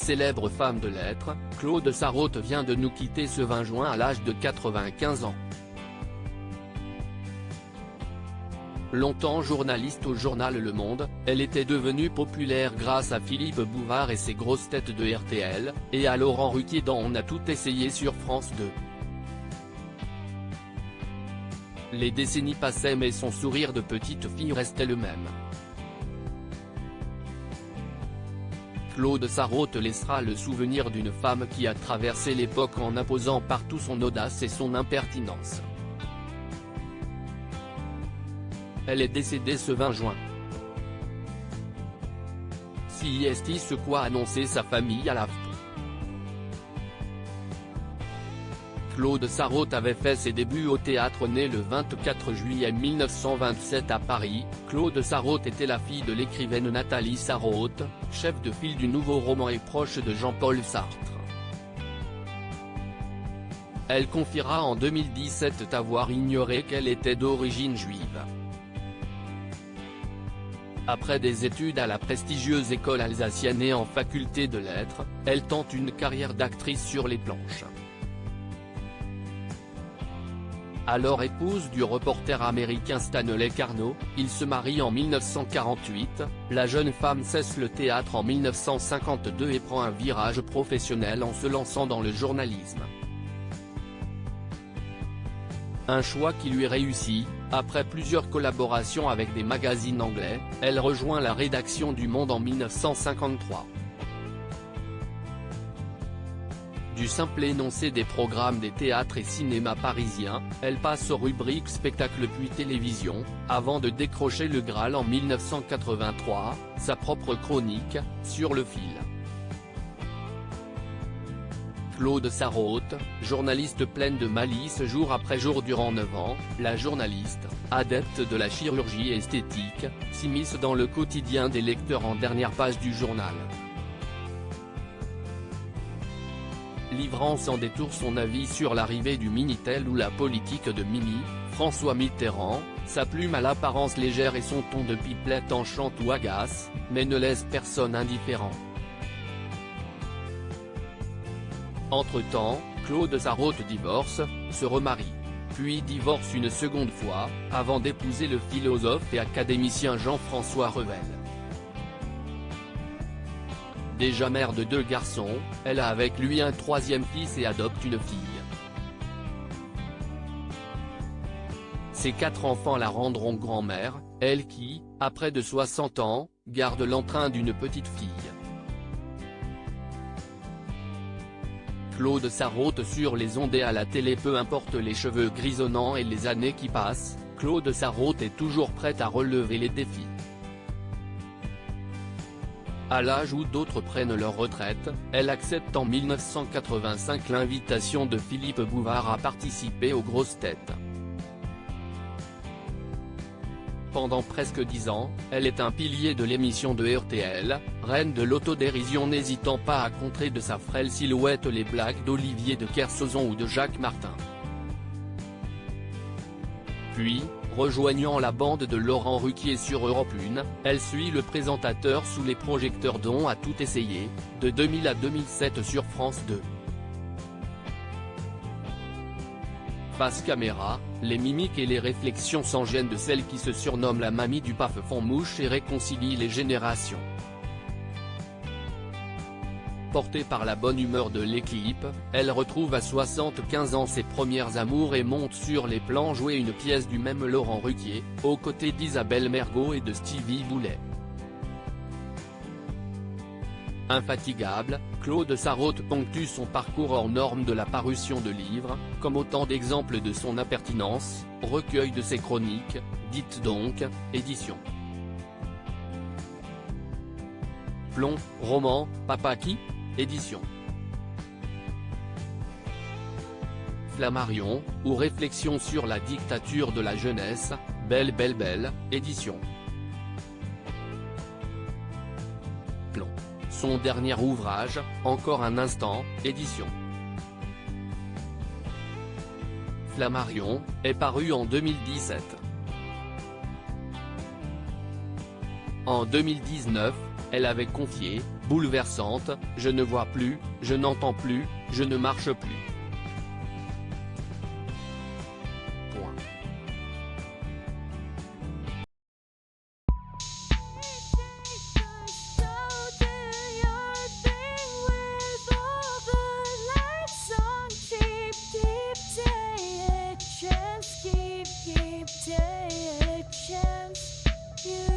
Célèbre femme de lettres, Claude Sarraute vient de nous quitter ce 20 juin à l'âge de 95 ans. Longtemps journaliste au journal Le Monde, elle était devenue populaire grâce à Philippe Bouvard et ses grosses têtes de RTL, et à Laurent Ruquier dans On a tout essayé sur France 2. Les décennies passaient mais son sourire de petite fille restait le même. Claude Sarraute laissera le souvenir d'une femme qui a traversé l'époque en imposant partout son audace et son impertinence. Elle est décédée ce 20 juin. CIST ce quoi annoncer sa famille à l'AFP. Claude Sarraute avait fait ses débuts au théâtre né le 24 juillet 1927 à Paris. Claude Sarraute était la fille de l'écrivaine Nathalie Sarraute, chef de file du Nouveau Roman et proche de Jean-Paul Sartre. Elle confiera en 2017 avoir ignoré qu'elle était d'origine juive. Après des études à la prestigieuse école alsacienne et en faculté de lettres, elle tente une carrière d'actrice sur les planches. Alors épouse du reporter américain Stanley Carnot, ils se marient en 1948, la jeune femme cesse le théâtre en 1952 et prend un virage professionnel en se lançant dans le journalisme. Un choix qui lui réussit, après plusieurs collaborations avec des magazines anglais, elle rejoint la rédaction du Monde en 1953. Du simple énoncé des programmes des théâtres et cinémas parisiens, elle passe aux rubriques spectacle puis télévision, avant de décrocher le Graal en 1983, sa propre chronique, Sur le fil. Claude Sarraute, journaliste pleine de malice jour après jour durant 9 ans, la journaliste, adepte de la chirurgie esthétique, s'immisce dans le quotidien des lecteurs en dernière page du journal. Livrant sans détour son avis sur l'arrivée du Minitel ou la politique de Mimi, François Mitterrand, sa plume à l'apparence légère et son ton de pipelette enchante ou agace, mais ne laisse personne indifférent. Entre-temps, Claude Sarraute divorce, se remarie, puis divorce une seconde fois, avant d'épouser le philosophe et académicien Jean-François Revel. Déjà mère de 2 garçons, elle a avec lui un 3e fils et adopte une fille. Ses 4 enfants la rendront grand-mère, elle qui, à près de 60 ans, garde l'entrain d'une petite fille. Claude Sarraute sur les ondes et à la télé, peu importe les cheveux grisonnants et les années qui passent, Claude Sarraute est toujours prête à relever les défis. À l'âge où d'autres prennent leur retraite, elle accepte en 1985 l'invitation de Philippe Bouvard à participer aux Grosses Têtes. Pendant presque 10 ans, elle est un pilier de l'émission de RTL, reine de l'autodérision, n'hésitant pas à contrer de sa frêle silhouette les blagues d'Olivier de Kersauzon ou de Jacques Martin. Puis, rejoignant la bande de Laurent Ruquier sur Europe 1, elle suit le présentateur sous les projecteurs d'On a tout essayé, de 2000 à 2007 sur France 2. Face caméra, les mimiques et les réflexions sans gêne de celle qui se surnomme la mamie du PAF font mouche et réconcilient les générations. Portée par la bonne humeur de l'équipe, elle retrouve à 75 ans ses premières amours et monte sur les plans jouer une pièce du même Laurent Ruquier, aux côtés d'Isabelle Mergo et de Stevie Boulet. Infatigable, Claude Sarraute ponctue son parcours hors norme de la parution de livres, comme autant d'exemples de son impertinence, recueil de ses chroniques, Dites donc, édition. Plomb, roman, Papa qui ? Édition. Flammarion, ou réflexion sur la dictature de la jeunesse, Belle Belle Belle, édition. Plomb. Son dernier ouvrage, Encore un instant, édition. Flammarion, est paru en 2017. En 2019, elle avait confié « bouleversante, je ne vois plus, je n'entends plus, je ne marche plus. Point. Keep, take a chance. You